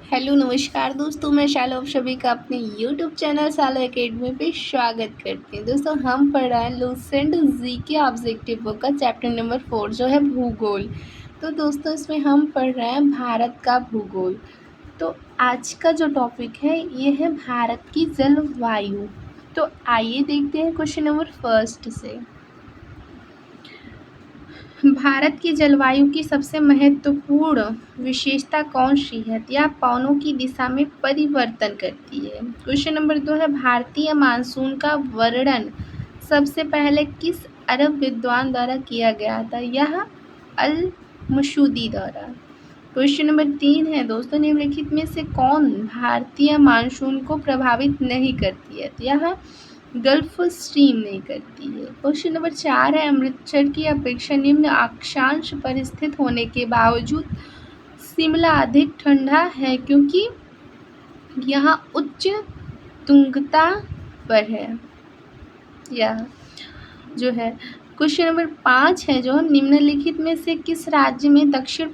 Hello नमस्कार दोस्तों, मैं शालो आप सभी का अपने यूट्यूब चैनल शालो एकेडमी पे स्वागत करती हूँ। दोस्तों हम पढ़ रहे हैं लूसेंट जी के ऑब्जेक्टिव बुक का चैप्टर नंबर 4 जो है भूगोल। तो दोस्तों इसमें हम पढ़ रहे हैं भारत का भूगोल। तो आज का जो टॉपिक है ये है भारत की जलवायु। तो आइए देखते हैं क्वेश्चन नंबर फर्स्ट से। भारत की जलवायु की सबसे महत्वपूर्ण विशेषता कौन सी है? यह पवनों की दिशा में परिवर्तन करती है। क्वेश्चन नंबर 2 है भारतीय मानसून का वर्णन सबसे पहले किस अरब विद्वान द्वारा किया गया था? यह अल मसूदी द्वारा। क्वेश्चन नंबर 3 है दोस्तों, निम्नलिखित में से कौन भारतीय मानसून को प्रभावित नहीं करती है? यह गल्फ स्ट्रीम नहीं करती है। क्वेश्चन नंबर 4 है अमृतसर की अपेक्षा निम्न अक्षांश पर स्थित होने के बावजूद शिमला अधिक ठंडा है क्योंकि यहाँ उच्च तुंगता पर है। यह जो है क्वेश्चन नंबर 5 है जो निम्नलिखित में से किस राज्य में दक्षिण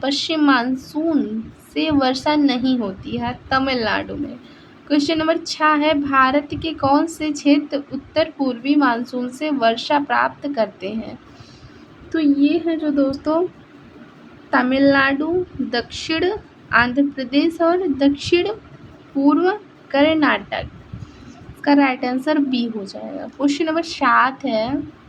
पश्चिम मानसून से वर्षा नहीं होती है? तमिलनाडु में। क्वेश्चन नंबर 6 है भारत के कौन से क्षेत्र उत्तर पूर्वी मानसून से वर्षा प्राप्त करते हैं? तो ये है जो दोस्तों तमिलनाडु, दक्षिण आंध्र प्रदेश और दक्षिण पूर्व कर्नाटक। इसका राइट आंसर बी हो जाएगा। क्वेश्चन नंबर 7 है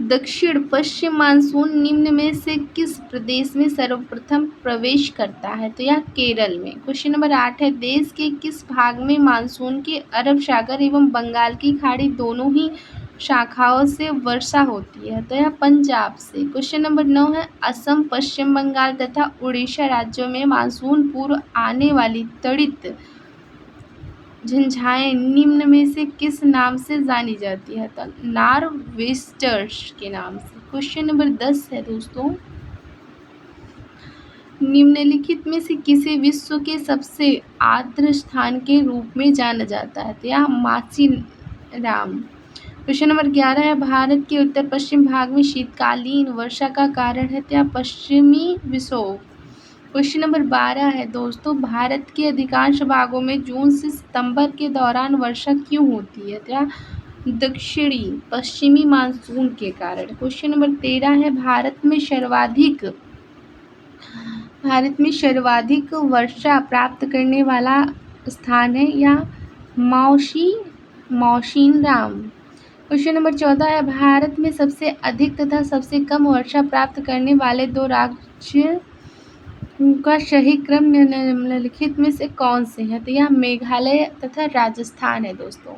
दक्षिण पश्चिम मानसून निम्न में से किस प्रदेश में सर्वप्रथम प्रवेश करता है? तो यह केरल में। क्वेश्चन नंबर 8 है देश के किस भाग में मानसून के अरब सागर एवं बंगाल की खाड़ी दोनों ही शाखाओं से वर्षा होती है? तो यह पंजाब से। क्वेश्चन नंबर 9 है असम, पश्चिम बंगाल तथा उड़ीसा राज्यों में मानसून पूर्व आने वाली तड़ित झंझाएं निम्न में से किस नाम से जानी जाती है? तो नॉर्वेस्टर्स के नाम से। क्वेश्चन नंबर 10 है दोस्तों, निम्नलिखित में से किसे विश्व के सबसे आर्द्र स्थान के रूप में जाना जाता है? तो यह माचीराम। क्वेश्चन नंबर 11 है भारत के उत्तर पश्चिम भाग में शीतकालीन वर्षा का कारण है? तो यह पश्चिमी विक्षोभ। क्वेश्चन नंबर 12 है दोस्तों, भारत के अधिकांश भागों में जून से सितंबर के दौरान वर्षा क्यों होती है? क्या दक्षिणी पश्चिमी मानसून के कारण। क्वेश्चन नंबर 13 है भारत में सर्वाधिक वर्षा प्राप्त करने वाला स्थान है या मौसिनराम। क्वेश्चन नंबर 14 है भारत में सबसे अधिक तथा सबसे कम वर्षा प्राप्त करने वाले दो राज्य उनका सही क्रम निम्नलिखित में से कौन से हैं? तो यह मेघालय तथा राजस्थान है दोस्तों।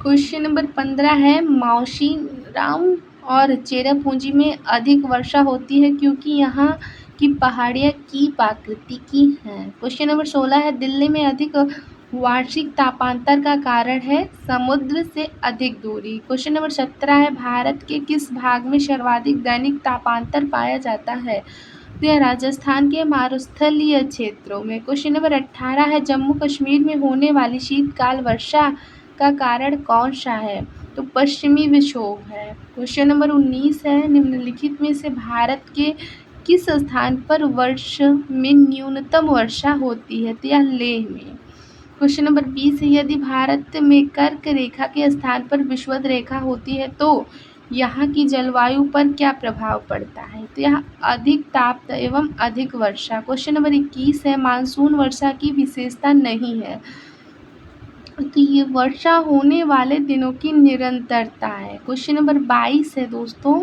क्वेश्चन नंबर 15 है मौसिनराम और चेरापूंजी में अधिक वर्षा होती है क्योंकि यहाँ की पहाड़ियाँ की प्रकृति की हैं। क्वेश्चन नंबर 16 है दिल्ली में अधिक वार्षिक तापांतर का कारण है? समुद्र से अधिक दूरी। क्वेश्चन नंबर 17 है भारत के किस भाग में सर्वाधिक दैनिक तापांतर पाया जाता है? यह राजस्थान के मारुस्थलीय क्षेत्रों में। क्वेश्चन नंबर 18 है जम्मू कश्मीर में होने वाली शीतकाल वर्षा का कारण कौन सा है? तो पश्चिमी विक्षोभ है। क्वेश्चन नंबर 19 है निम्नलिखित में से भारत के किस स्थान पर वर्ष में न्यूनतम वर्षा होती है? तो यह लेह में। क्वेश्चन नंबर 20 है यदि भारत में कर्क रेखा के स्थान पर विषुवत रेखा होती है तो यहाँ की जलवायु पर क्या प्रभाव पड़ता है? तो यहाँ अधिक ताप एवं अधिक वर्षा। क्वेश्चन नंबर 21 है मानसून वर्षा की विशेषता नहीं है, तो ये वर्षा होने वाले दिनों की निरंतरता है। क्वेश्चन नंबर 22 है दोस्तों,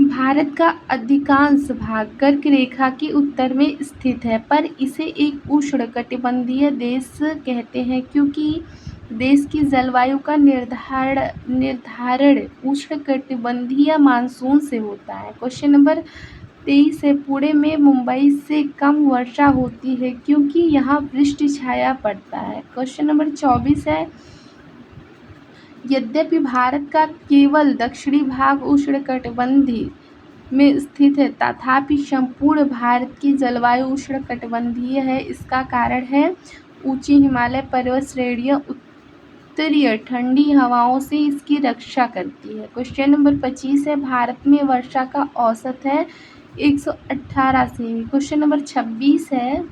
भारत का अधिकांश भाग कर्क रेखा के उत्तर में स्थित है पर इसे एक उष्णकटिबंधीय देश कहते हैं क्योंकि देश की जलवायु का निर्धारण उष्णकटिबंधीय मानसून से होता है। क्वेश्चन नंबर 23 है पुणे में मुंबई से कम वर्षा होती है क्योंकि यहाँ वृष्टि छाया पड़ता है। क्वेश्चन नंबर 24 है यद्यपि भारत का केवल दक्षिणी भाग उष्णकटिबंधीय में स्थित है तथापि संपूर्ण भारत की जलवायु उष्णकटिबंधीय है। इसका कारण है ऊंची हिमालय पर्वत श्रेणियां उत्तरीय ठंडी हवाओं से इसकी रक्षा करती है। क्वेश्चन नंबर 25 है, भारत में वर्षा का औसत है 118 सेमी। क्वेश्चन नंबर 26 है,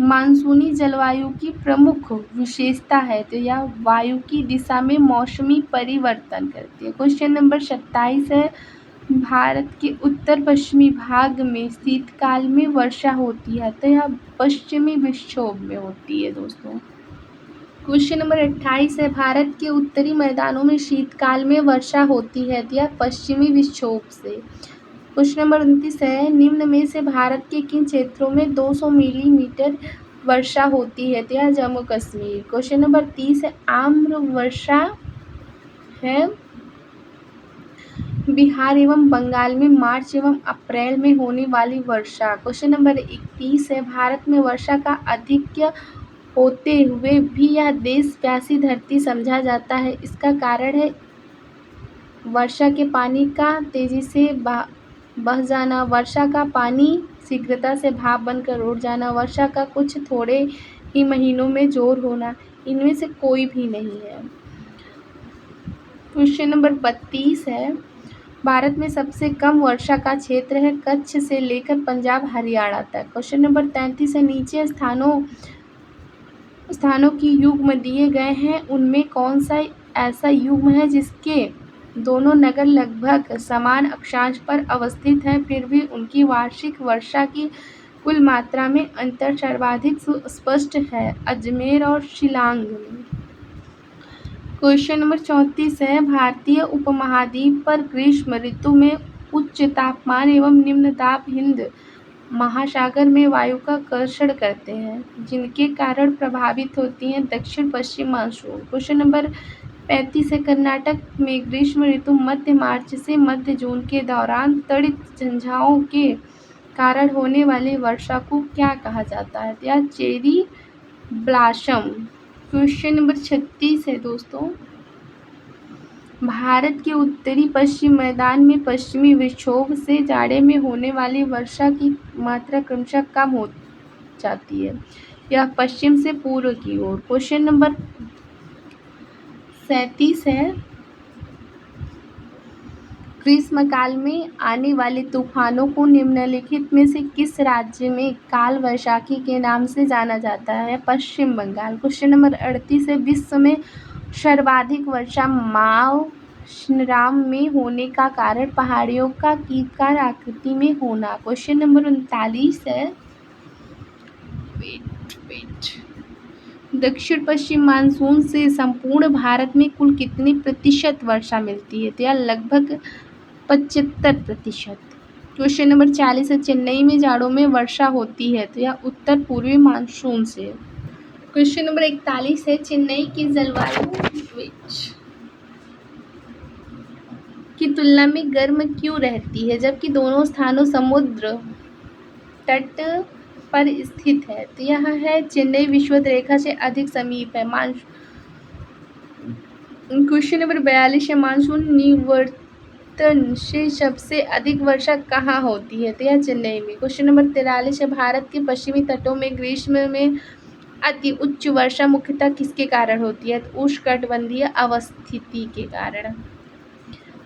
मानसूनी जलवायु की प्रमुख विशेषता है, तो यह वायु की दिशा में मौसमी परिवर्तन करती है। क्वेश्चन नंबर 27 है, भारत के उत्तर पश्चिमी भाग में शीतकाल में वर्षा होती है, तो यह पश्चिमी विक्षोभ में होती है दोस्तों। क्वेश्चन नंबर 28 है, भारत के उत्तरी मैदानों में शीतकाल में वर्षा होती है, तो यह पश्चिमी विक्षोभ से। क्वेश्चन नंबर 29 है, निम्न में से भारत के किन क्षेत्रों में 200 मिलीमीटर वर्षा होती है, तो यह जम्मू कश्मीर। क्वेश्चन नंबर 30 है, आम्र वर्षा है बिहार एवं बंगाल में मार्च एवं अप्रैल में होने वाली वर्षा। क्वेश्चन नंबर 31 है, भारत में वर्षा का अधिक्य होते हुए भी यह देश प्यासी धरती समझा जाता है, इसका कारण है वर्षा के पानी का तेजी से बह जाना, वर्षा का पानी शीघ्रता से भाप बनकर उड़ जाना, वर्षा का कुछ थोड़े ही महीनों में जोर होना, इनमें से कोई भी नहीं है। क्वेश्चन नंबर 32 है, भारत में सबसे कम वर्षा का क्षेत्र है कच्छ से लेकर पंजाब हरियाणा तक। क्वेश्चन नंबर 33 है, नीचे स्थानों की युग्म दिए गए हैं, उनमें कौन सा ऐसा युग्म है जिसके दोनों नगर लगभग समान अक्षांश पर अवस्थित हैं, फिर भी उनकी वार्षिक वर्षा की कुल मात्रा में अंतर सर्वाधिक स्पष्ट है, अजमेर और शिलांग में। क्वेश्चन नंबर 34 है, भारतीय उपमहाद्वीप पर ग्रीष्म ऋतु में उच्च तापमान एवं निम्न दाब हिंद महासागर में वायु का कर्षण करते हैं, जिनके कारण प्रभावित होती हैं दक्षिण पश्चिम मानसून। क्वेश्चन नंबर 35 है, कर्नाटक में ग्रीष्म ऋतु मध्य मार्च से मध्य जून के दौरान तड़ित झंझाओं के कारण होने वाली वर्षा को क्या कहा जाता है, या चेरी ब्लॉसम। क्वेश्चन नंबर 36 है दोस्तों, भारत के उत्तरी पश्चिम मैदान में पश्चिमी विक्षोभ से जाड़े में होने वाली वर्षा की मात्रा क्रमशः कम हो जाती है, यह पश्चिम से पूर्व की ओर। क्वेश्चन नंबर 37 है, ग्रीष्मकाल में आने वाले तूफानों को निम्नलिखित में से किस राज्य में काल वैशाखी के नाम से जाना जाता है, पश्चिम बंगाल। क्वेश्चन नंबर 38 है, विश्व में सर्वाधिक वर्षा मावस्ट्राम में होने का कारण पहाड़ियों का कीटकार आकृति में होना। क्वेश्चन नंबर 39 है, दक्षिण पश्चिम मानसून से संपूर्ण भारत में कुल कितनी प्रतिशत वर्षा मिलती है, तो यह लगभग 75%। क्वेश्चन नंबर 40 है, चेन्नई में जाड़ों में वर्षा होती है, तो यह उत्तर पूर्वी मानसून से। क्वेश्चन नंबर 41 है, चेन्नई की जलवायु की तुलना में गर्म क्यों रहती है, जबकि दोनों स्थानों समुद्र तट पर स्थित है, तो यह है चेन्नई विषुवत रेखा से अधिक समीप है। क्वेश्चन नंबर 42 है, मानसून निवर्तन से सबसे अधिक वर्षा कहाँ होती है, तो यह चेन्नई में। क्वेश्चन नंबर 43 है, भारत के पश्चिमी तटों में ग्रीष्म में अति उच्च वर्षा मुख्यतः किसके कारण होती है, तो उष्णकटिबंधीय अवस्थिति के कारण।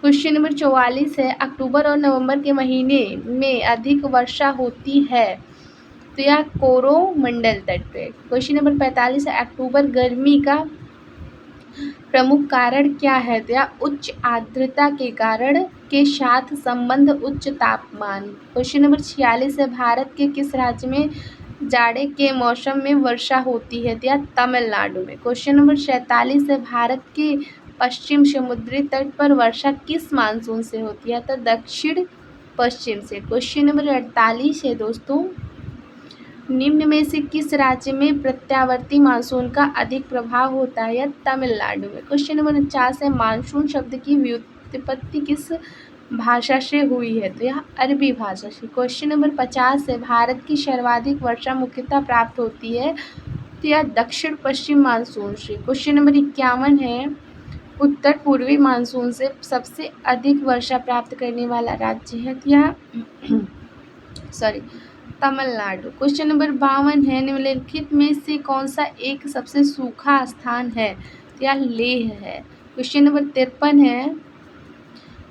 क्वेश्चन नंबर 44 है, अक्टूबर और नवंबर के महीने में अधिक वर्षा होती है, तो यह कोरोमंडल तट पे। क्वेश्चन नंबर 45 है, अक्टूबर गर्मी का प्रमुख कारण क्या है, तो यह उच्च आर्द्रता के कारण के साथ संबंध उच्च तापमान। क्वेश्चन नंबर 46 है, भारत के किस राज्य में जाड़े के मौसम में वर्षा होती है, तो यह तमिलनाडु में। क्वेश्चन नंबर 47 है, भारत के पश्चिम समुद्री तट पर वर्षा किस मानसून से होती है, तो दक्षिण पश्चिम से। क्वेश्चन नंबर 48 है दोस्तों, निम्न में से किस राज्य में प्रत्यावर्ती मानसून का अधिक प्रभाव होता है, या तमिलनाडु में। क्वेश्चन नंबर 49 है, मानसून शब्द की व्युत्पत्ति किस भाषा से हुई है, तो यह अरबी भाषा से। क्वेश्चन नंबर 50 है, भारत की सर्वाधिक वर्षा मुख्यतः प्राप्त होती है, तो यह दक्षिण पश्चिम मानसून से। क्वेश्चन नंबर 51 है, उत्तर पूर्वी मानसून से सबसे अधिक वर्षा प्राप्त करने वाला राज्य है, तो यह तमिलनाडु। क्वेश्चन नंबर 52 है, निम्नलिखित में से कौन सा एक सबसे सूखा स्थान है? या लेह है। क्वेश्चन नंबर 53 है,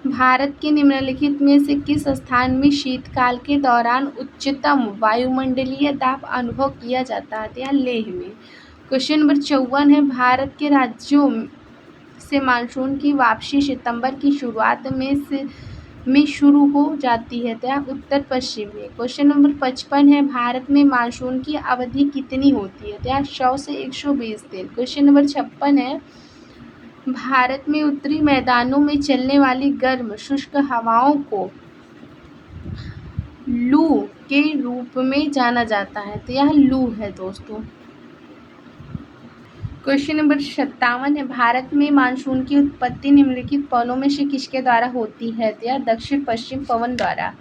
भारत के निम्नलिखित में से किस स्थान में शीतकाल के दौरान उच्चतम वायुमंडलीय दाब अनुभव किया जाता है? या लेह में। क्वेश्चन नंबर 54 है, भारत के राज्यों से मानसून की वापसी सितंबर की शुरुआत में शुरू हो जाती है? या उत्तर पश्चिम में। क्वेश्चन नंबर 55 है, भारत में मानसून की अवधि कितनी होती है? या 100 से 120 दिन। क्वेश्चन नंबर 56 है, भारत में उत्तरी मैदानों में चलने वाली गर्म शुष्क हवाओं को लू के रूप में जाना जाता है? तो यह लू है दोस्तों। क्वेश्चन नंबर 57 है, भारत में मानसून की उत्पत्ति निम्नलिखित पवनों में से किसके द्वारा होती है? तो यह दक्षिण पश्चिम पवन द्वारा।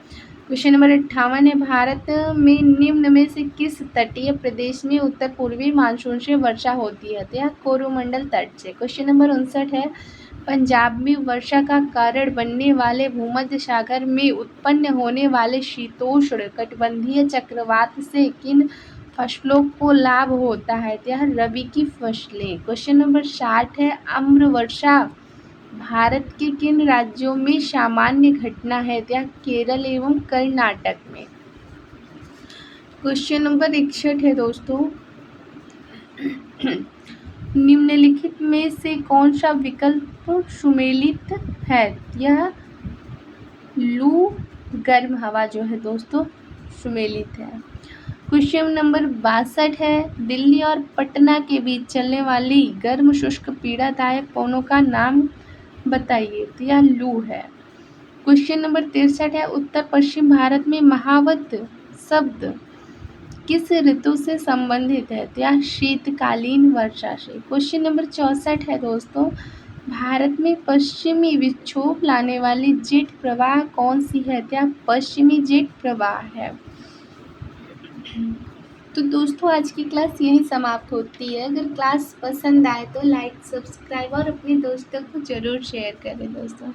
क्वेश्चन नंबर 58 है, भारत में निम्न में से किस तटीय प्रदेश में उत्तर पूर्वी मानसून से वर्षा होती है? तो यह कोरोमंडल तट से। क्वेश्चन नंबर 59 है, पंजाब में वर्षा का कारण बनने वाले भूमध्य सागर में उत्पन्न होने वाले शीतोष्ण कटिबंधीय चक्रवात से किन फसलों को लाभ होता है? तो यह रबी की फसलें। क्वेश्चन नंबर 60 है, आम्र वर्षा भारत के किन राज्यों में सामान्य घटना है? तो यह केरल एवं कर्नाटक में। क्वेश्चन नंबर 61 है दोस्तों, निम्नलिखित में से कौन सा विकल्प सुमेलित है? यह लू गर्म हवा जो है दोस्तों सुमेलित है। क्वेश्चन नंबर 62 है, दिल्ली और पटना के बीच चलने वाली गर्म शुष्क पीड़ादायक पवनों का नाम बताइए? तो यह लू है। क्वेश्चन नंबर 63 है, उत्तर पश्चिम भारत में महावत शब्द किस ऋतु से संबंधित है? तो यह शीतकालीन वर्षा से। क्वेश्चन नंबर 64 है दोस्तों, भारत में पश्चिमी विक्षोभ लाने वाली जेट प्रवाह कौन सी है? तो यह पश्चिमी जेट प्रवाह है। तो दोस्तों आज की क्लास यहीं समाप्त होती है। अगर क्लास पसंद आए तो लाइक, सब्सक्राइब और अपने दोस्तों को ज़रूर शेयर करें दोस्तों।